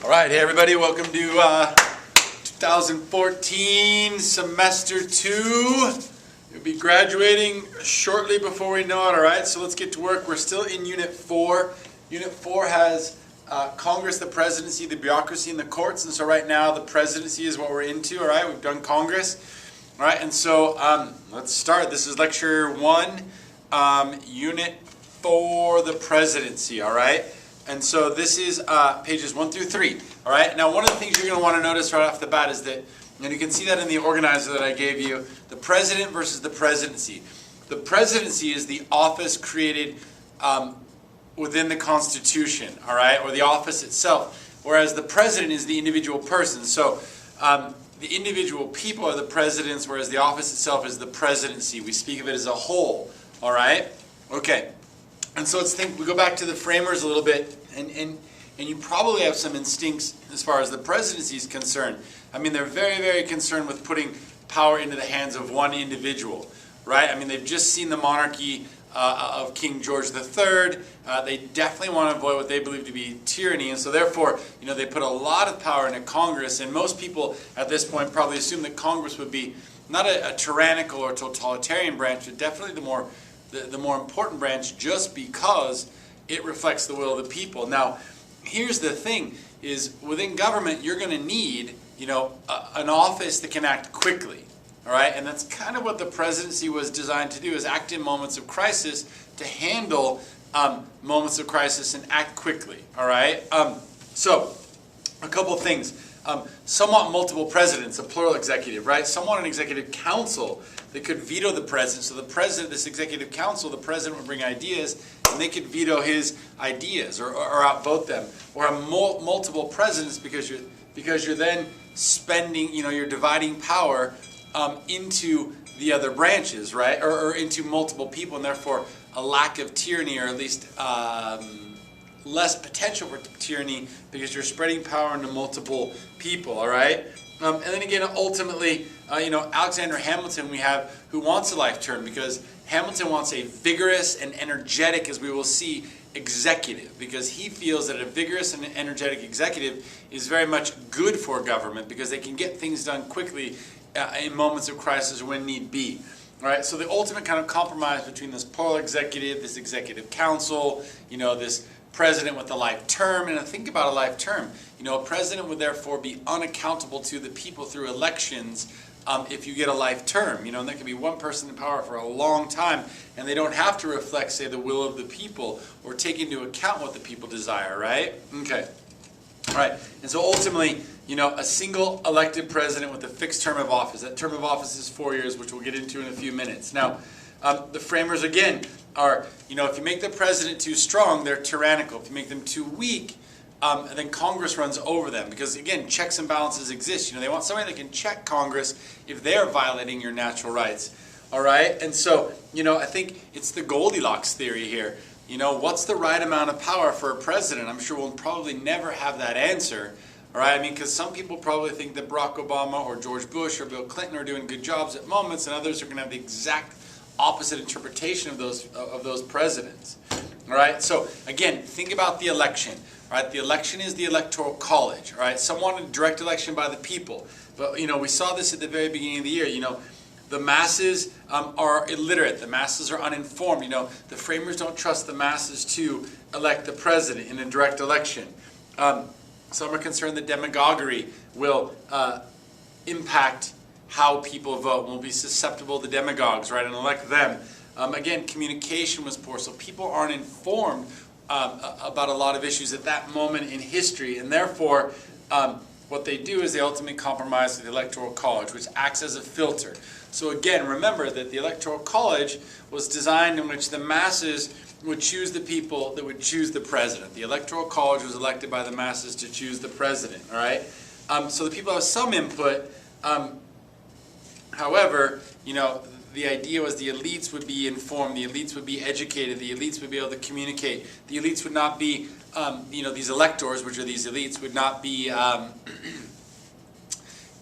All right, hey everybody, welcome to 2014 semester 2. We'll be graduating shortly before we know it, all right? So let's get to work. We're still in Unit 4. Unit 4 has Congress, the presidency, the bureaucracy, and the courts. And so right now the presidency is what we're into, all right? We've done Congress. All right, and so let's start. This is Lecture 1, Unit 4, the presidency, all right? And so this is pages 1 through 3, all right? Now, one of the things you're going to want to notice right off the bat is that, and you can see that in the organizer that I gave you, the president versus the presidency. The presidency is the office created within the Constitution, all right, or the office itself, whereas the president is the individual person. So the individual people are the presidents, whereas the office itself is the presidency. We speak of it as a whole, all right? Okay. And so let's think, we go back to the framers a little bit, and you probably have some instincts as far as the presidency is concerned. I mean, they're very, very concerned with putting power into the hands of one individual, right? I mean, they've just seen the monarchy of King George III. They definitely want to avoid what they believe to be tyranny, and so therefore, you know, they put a lot of power into Congress, and most people at this point probably assume that Congress would be not a tyrannical or totalitarian branch, but definitely the more important branch, just because it reflects the will of the people. Now, here's the thing, is within government, you're going to need, you know, an office that can act quickly, all right? And that's kind of what the presidency was designed to do, is act in moments of crisis, to handle moments of crisis and act quickly, all right? So, a couple things. Some want multiple presidents, a plural executive, right? Some want an executive council that could veto the president. So the president, this executive council, the president would bring ideas, and they could veto his ideas or outvote them. Or have multiple presidents because you're then spending, you know, you're dividing power into the other branches, right? Or into multiple people, and therefore a lack of tyranny, or at least less potential for tyranny, because you're spreading power into multiple people, all right? And then again, ultimately, you know, Alexander Hamilton we have, who wants a life term, because Hamilton wants a vigorous and energetic, as we will see, executive, because he feels that a vigorous and energetic executive is very much good for government, because they can get things done quickly in moments of crisis when need be. All right, so the ultimate kind of compromise between this plural executive, this executive council, you know, this president with a life term. And think about a life term. You know, a president would therefore be unaccountable to the people through elections if you get a life term. You know, and there can be one person in power for a long time, and they don't have to reflect, say, the will of the people or take into account what the people desire, right? Okay. All right. And so ultimately, you know, a single elected president with a fixed term of office. That term of office is 4 years, which we'll get into in a few minutes. Now, the framers, again, are, you know, if you make the president too strong, they're tyrannical. If you make them too weak, then Congress runs over them. Because, again, checks and balances exist. You know, they want somebody that can check Congress if they're violating your natural rights. All right? And so, you know, I think it's the Goldilocks theory here. You know, what's the right amount of power for a president? I'm sure we'll probably never have that answer. All right? I mean, because some people probably think that Barack Obama or George Bush or Bill Clinton are doing good jobs at moments, and others are going to have the exact opposite interpretation of those presidents. All right, so again, think about the election. All right, the election is the Electoral College. All right, some want a direct election by the people, but you know, we saw this at the very beginning of the year. You know, the masses are illiterate, the masses are uninformed. You know, the framers don't trust the masses to elect the president in a direct election. Some are concerned that demagoguery will impact how people vote, will be susceptible to demagogues, right, and elect them. Again, communication was poor, so people aren't informed about a lot of issues at that moment in history, and therefore what they do is they ultimately compromise with the Electoral College, which acts as a filter. So again, remember that the Electoral College was designed in which the masses would choose the people that would choose the president. The Electoral College was elected by the masses to choose the president, all right? So the people have some input. However, you know, the idea was the elites would be informed, the elites would be educated, the elites would be able to communicate. The elites would not be, you know, these electors, which are these elites, would not be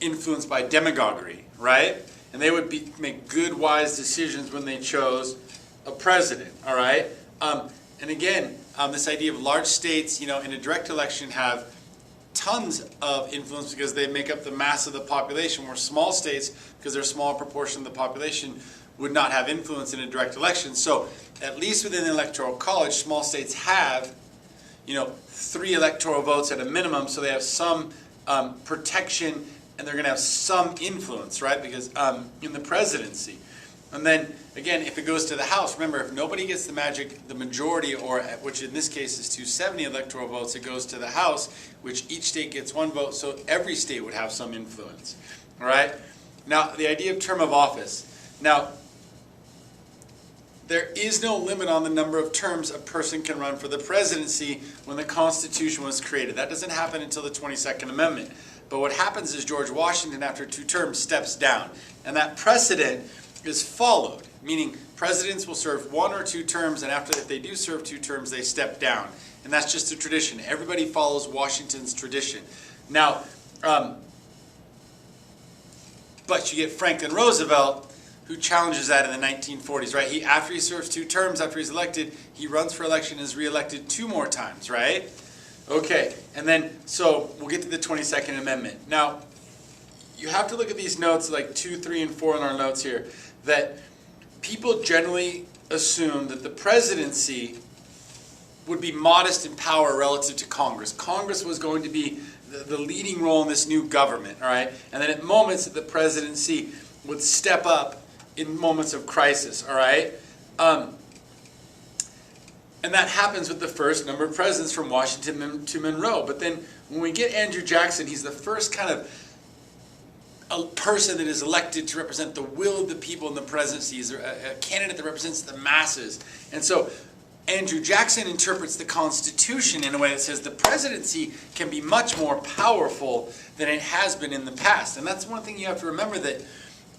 influenced by demagoguery, right? And they would make good, wise decisions when they chose a president, all right? And again, this idea of large states, you know, in a direct election have tons of influence because they make up the mass of the population, where small states, because they're a small proportion of the population, would not have influence in a direct election. So at least within the Electoral College, small states have, 3 electoral votes at a minimum, so they have some protection, and they're going to have some influence, right? Because in the presidency. And then, again, if it goes to the House, remember, if nobody gets the majority, or which in this case is 270 electoral votes, it goes to the House, which each state gets 1 vote, so every state would have some influence, all right? Now, the idea of term of office. Now, there is no limit on the number of terms a person can run for the presidency when the Constitution was created. That doesn't happen until the 22nd Amendment. But what happens is George Washington, after 2 terms, steps down. And that precedent is followed, meaning presidents will serve 1 or 2 terms, and if they do serve 2 terms, they step down. And that's just a tradition. Everybody follows Washington's tradition. Now, but you get Franklin Roosevelt, who challenges that in the 1940s, right? After he serves 2 terms, after he's elected, he runs for election and is reelected 2 more times, right? Okay, and then, so we'll get to the 22nd Amendment. Now, you have to look at these notes, like 2, 3, and 4 in our notes here, that people generally assume that the presidency would be modest in power relative to Congress. Congress was going to be the leading role in this new government, all right? And then at moments that the presidency would step up in moments of crisis, all right? And that happens with the first number of presidents from Washington to Monroe. But then when we get Andrew Jackson, he's the first kind of a person that is elected to represent the will of the people in the presidency. He's a candidate that represents the masses. And so Andrew Jackson interprets the Constitution in a way that says the presidency can be much more powerful than it has been in the past. And that's one thing you have to remember, that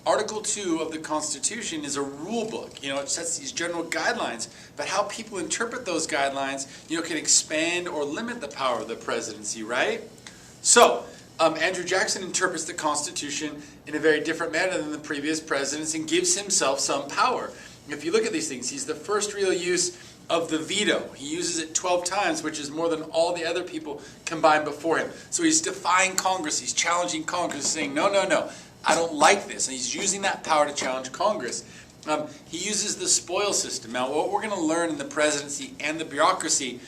Article 2 of the Constitution is a rule book. It sets these general guidelines, but how people interpret those guidelines, can expand or limit the power of the presidency, right? So, Andrew Jackson interprets the Constitution in a very different manner than the previous presidents and gives himself some power. If you look at these things, he's the first real use of the veto. He uses it 12 times, which is more than all the other people combined before him. So he's defying Congress. He's challenging Congress, saying, no, I don't like this. And he's using that power to challenge Congress. He uses the spoil system. Now, what we're going to learn in the presidency and the bureaucracy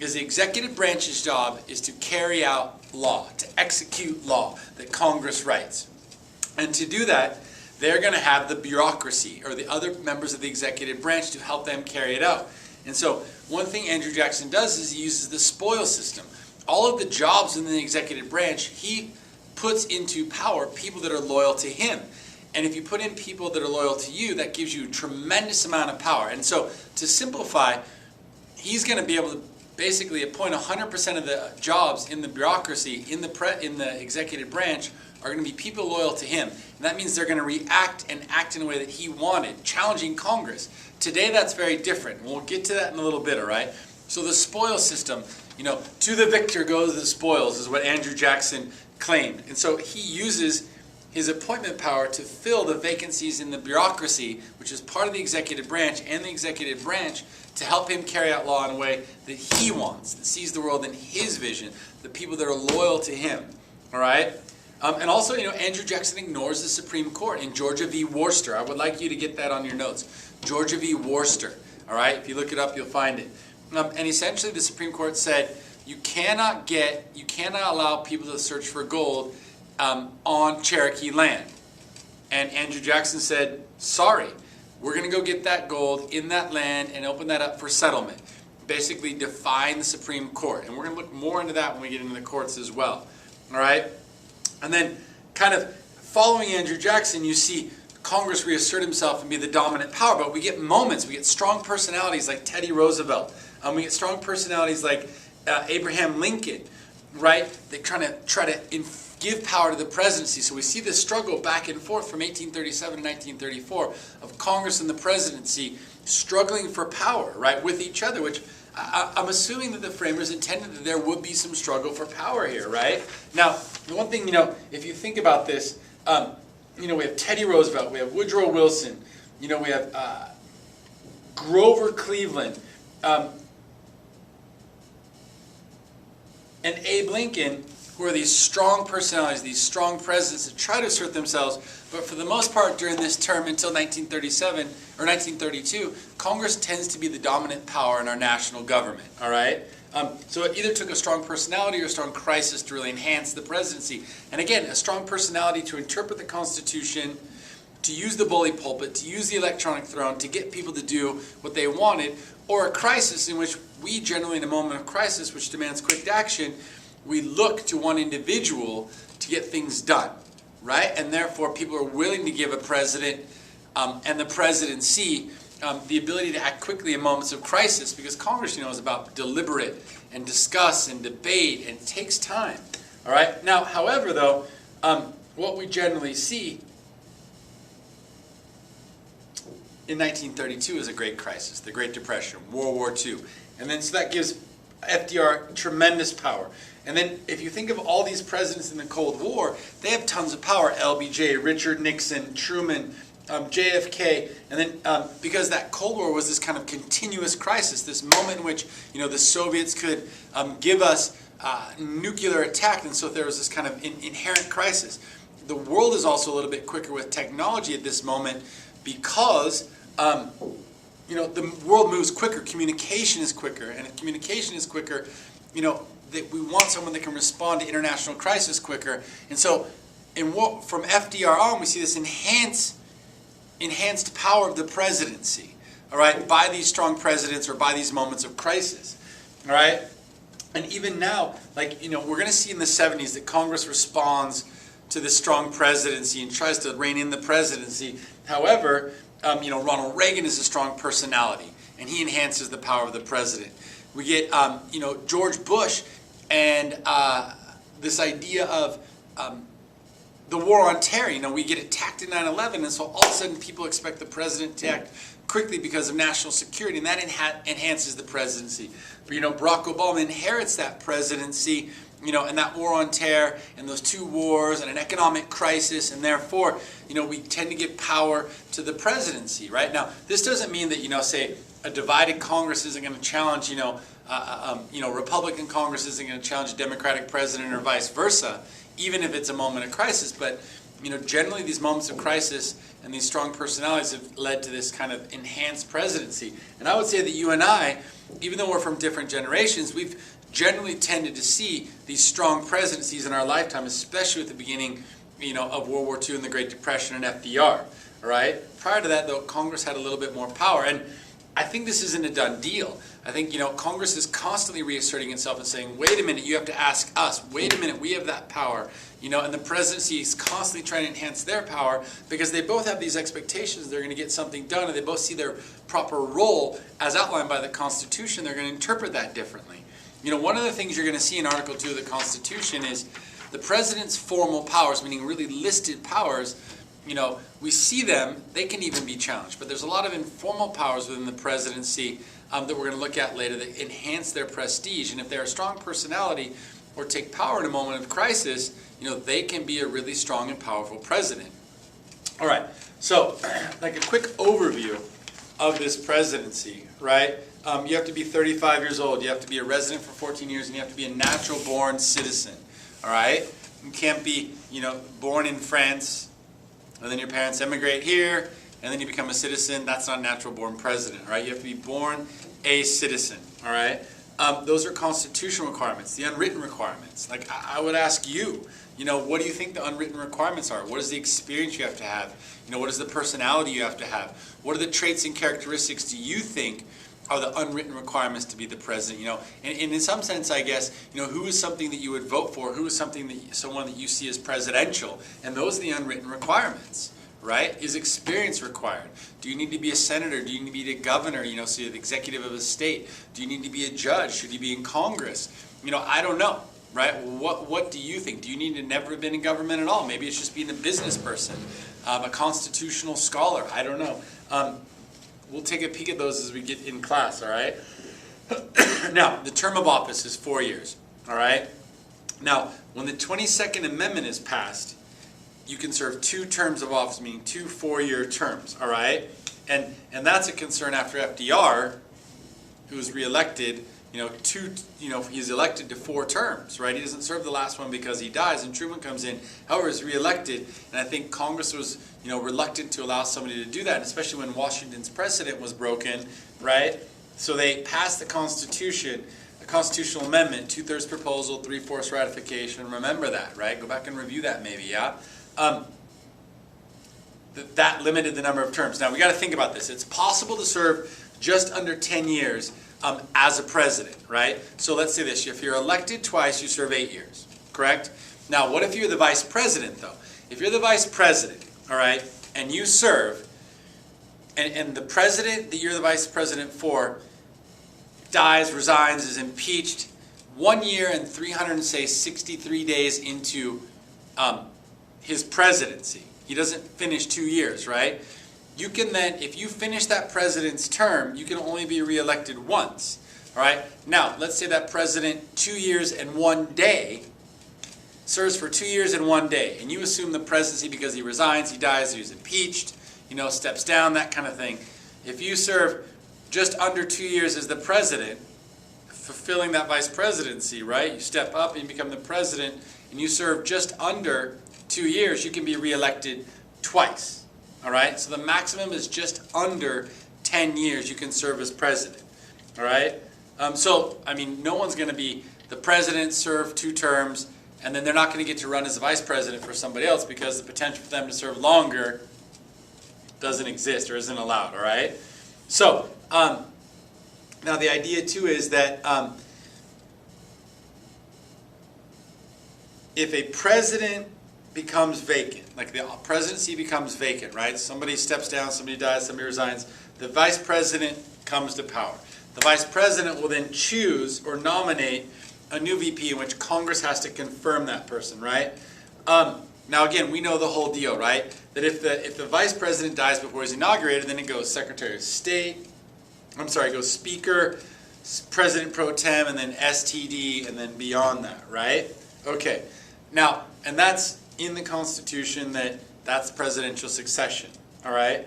is the executive branch's job is to carry out law, to execute law that Congress writes. And to do that, they're going to have the bureaucracy, or the other members of the executive branch, to help them carry it out. And so one thing Andrew Jackson does is he uses the spoil system. All of the jobs in the executive branch, he puts into power people that are loyal to him. And if you put in people that are loyal to you, that gives you a tremendous amount of power. And so to simplify, he's going to be able to basically appoint 100% of the jobs in the bureaucracy, in the executive branch, are going to be people loyal to him. And that means they're going to react and act in a way that he wanted, challenging Congress. Today that's very different. We'll get to that in a little bit, all right? So the spoil system, to the victor goes the spoils, is what Andrew Jackson claimed. And so he uses his appointment power to fill the vacancies in the bureaucracy, which is part of the executive branch, and the executive branch, to help him carry out law in a way that he wants, that sees the world in his vision, the people that are loyal to him, all right? And also, Andrew Jackson ignores the Supreme Court in Georgia v. Worcester. I would like you to get that on your notes. Georgia v. Worcester, all right? If you look it up, you'll find it. And essentially, the Supreme Court said, you cannot allow people to search for gold on Cherokee land. And Andrew Jackson said, sorry, we're going to go get that gold in that land and open that up for settlement. Basically defying the Supreme Court. And we're going to look more into that when we get into the courts as well. All right? And then kind of following Andrew Jackson, you see Congress reassert himself and be the dominant power. But we get moments, we get strong personalities like Teddy Roosevelt. We get strong personalities like Abraham Lincoln, right? They try to give power to the presidency. So we see this struggle back and forth from 1837 to 1934 of Congress and the presidency struggling for power, right, with each other, which I'm assuming that the framers intended that there would be some struggle for power here, right? Now, the one thing, if you think about this, we have Teddy Roosevelt, we have Woodrow Wilson, we have Grover Cleveland, and Abe Lincoln, who are these strong personalities, these strong presidents that try to assert themselves, but for the most part during this term until 1937 or 1932, Congress tends to be the dominant power in our national government, all right? So it either took a strong personality or a strong crisis to really enhance the presidency. And again, a strong personality to interpret the Constitution, to use the bully pulpit, to use the electronic throne, to get people to do what they wanted, or a crisis in which we generally, in a moment of crisis which demands quick action, we look to one individual to get things done, right? And therefore, people are willing to give a president and the presidency the ability to act quickly in moments of crisis, because Congress, is about deliberate and discuss and debate, and it takes time, all right? Now, however, though, what we generally see in 1932 is a great crisis, the Great Depression, World War II. And then so that gives FDR tremendous power. And then if you think of all these presidents in the Cold War, they have tons of power. LBJ, Richard Nixon, Truman, JFK. And then because that Cold War was this kind of continuous crisis, this moment in which the Soviets could give us nuclear attack, and so there was this kind of inherent crisis. The world is also a little bit quicker with technology at this moment because the world moves quicker. Communication is quicker, and if communication is quicker, that we want someone that can respond to international crisis quicker. And so, from FDR on, we see this enhanced power of the presidency, all right, by these strong presidents or by these moments of crisis, all right. And even now, we're going to see in the 70s that Congress responds to the strong presidency and tries to rein in the presidency. However, Ronald Reagan is a strong personality, and he enhances the power of the president. We get, George Bush and this idea of the war on terror. We get attacked in 9/11, and so all of a sudden people expect the president to act quickly because of national security, and that enhances the presidency. But, Barack Obama inherits that presidency, and that war on terror, and those two wars, and an economic crisis, and therefore, we tend to give power to the presidency, right? Now, this doesn't mean that, say, a divided Congress isn't going to challenge, Republican Congress isn't going to challenge a Democratic president or vice versa, even if it's a moment of crisis. But, generally these moments of crisis and these strong personalities have led to this kind of enhanced presidency. And I would say that you and I, even though we're from different generations, we've generally tended to see these strong presidencies in our lifetime, especially at the beginning, of World War II and the Great Depression and FDR, all right? Prior to that, though, Congress had a little bit more power. And I think this isn't a done deal. I think, Congress is constantly reasserting itself and saying, wait a minute, you have to ask us. Wait a minute, we have that power. And the presidency is constantly trying to enhance their power because they both have these expectations they're going to get something done, and they both see their proper role as outlined by the Constitution. They're going to interpret that differently. One of the things you're going to see in Article 2 of the Constitution is the president's formal powers, meaning really listed powers. We see them, they can even be challenged, but there's a lot of informal powers within the presidency that we're going to look at later that enhance their prestige. And if they're a strong personality or take power in a moment of crisis, they can be a really strong and powerful president. All right, so like a quick overview of this presidency, right? You have to be 35 years old, you have to be a resident for 14 years, and you have to be a natural-born citizen, all right? You can't be, born in France, and then your parents emigrate here, and then you become a citizen. That's not a natural-born president, all right? You have to be born a citizen, all right? Those are constitutional requirements, the unwritten requirements. Like, I would ask you, what do you think the unwritten requirements are? What is the experience you have to have? What is the personality you have to have? What are the traits and characteristics do you think are the unwritten requirements to be the president? And in some sense, I guess, who is something that you would vote for? Who is someone that you see as presidential? And those are the unwritten requirements, right? Is experience required? Do you need to be a senator? Do you need to be a governor? So you're the executive of a state. Do you need to be a judge? Should you be in Congress? I don't know, right? What do you think? Do you need to never have been in government at all? Maybe it's just being a business person, a constitutional scholar. I don't know. We'll take a peek at those as we get in class, all right? Now, the term of office is 4 years, all right? Now, when the 22nd Amendment is passed, you can serve 2 terms of office, meaning 2 4-year terms, all right? And that's a concern after FDR, who was reelected he's elected to 4 terms, right? He doesn't serve the last one because he dies, and Truman comes in, however, is reelected, and I think Congress was, reluctant to allow somebody to do that, especially when Washington's precedent was broken, right? So they passed the Constitution, a constitutional amendment, 2/3 proposal, 3/4 ratification. Remember that, right? Go back and review that maybe, yeah? That limited the number of terms. Now, we got to think about this. It's possible to serve just under 10 years as a president, right? So let's say this. If you're elected twice, you serve 8 years, correct? Now, what if you're the vice president, though? If you're the vice president, all right, and you serve, and the president that you're the vice president for dies, resigns, is impeached 1 year and 363 days into his presidency. He doesn't finish 2 years, right? You can then, if you finish that president's term, you can only be reelected once, all right? Now, let's say that president 2 years and 1 day serves for 2 years and 1 day, and you assume the presidency because he resigns, he dies, he's impeached, steps down, that kind of thing. If you serve just under 2 years as the president, fulfilling that vice presidency, right? You step up and you become the president, and you serve just under 2 years, you can be reelected twice. All right? So the maximum is just under 10 years you can serve as president. All right? No one's going to be the president, serve 2 terms, and then they're not going to get to run as a vice president for somebody else because the potential for them to serve longer doesn't exist or isn't allowed. All right? So, now the idea too is that if a president becomes vacant, like the presidency becomes vacant, right? Somebody steps down, somebody dies, somebody resigns, the vice president comes to power. The vice president will then choose or nominate a new VP in which Congress has to confirm that person, right? Now again, we know the whole deal, right? That if the vice president dies before he's inaugurated, then it goes Secretary of State, it goes Speaker, President Pro Tem, and then STD, and then beyond that, right? Okay, now, and that's in the Constitution that's presidential succession, all right?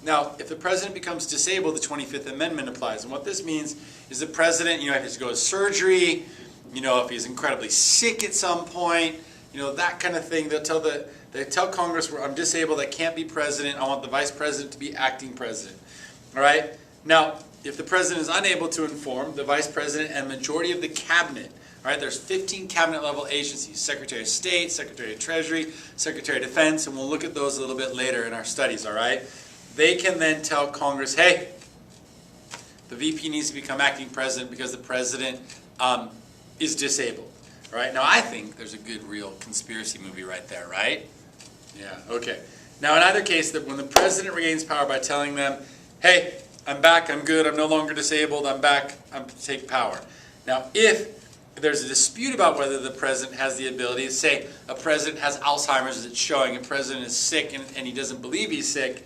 Now, if the president becomes disabled, the 25th Amendment applies. And what this means is the president, if he has to go to surgery, if he's incredibly sick at some point, that kind of thing. They tell Congress, I'm disabled, I can't be president, I want the vice president to be acting president, all right? Now, if the president is unable to inform, the vice president and majority of the cabinet, all right, there's 15 cabinet-level agencies, Secretary of State, Secretary of Treasury, Secretary of Defense, and we'll look at those a little bit later in our studies, all right? They can then tell Congress, hey, the VP needs to become acting president because the president is disabled, all right? Now, I think there's a good, real conspiracy movie right there, right? Yeah, okay. Now, in either case, when the president regains power by telling them, hey, I'm back, I'm good, I'm no longer disabled, I'm back, I'm to take power. Now, if there's a dispute about whether the president has the ability to say a president has Alzheimer's, it's showing a president is sick and he doesn't believe he's sick,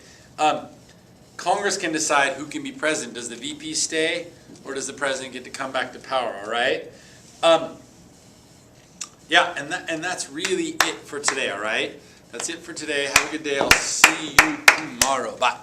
Congress can decide who can be president. Does the VP stay or does the president get to come back to power, all right? Yeah, and that's really it for today, all right? That's it for today. Have a good day. I'll see you tomorrow. Bye.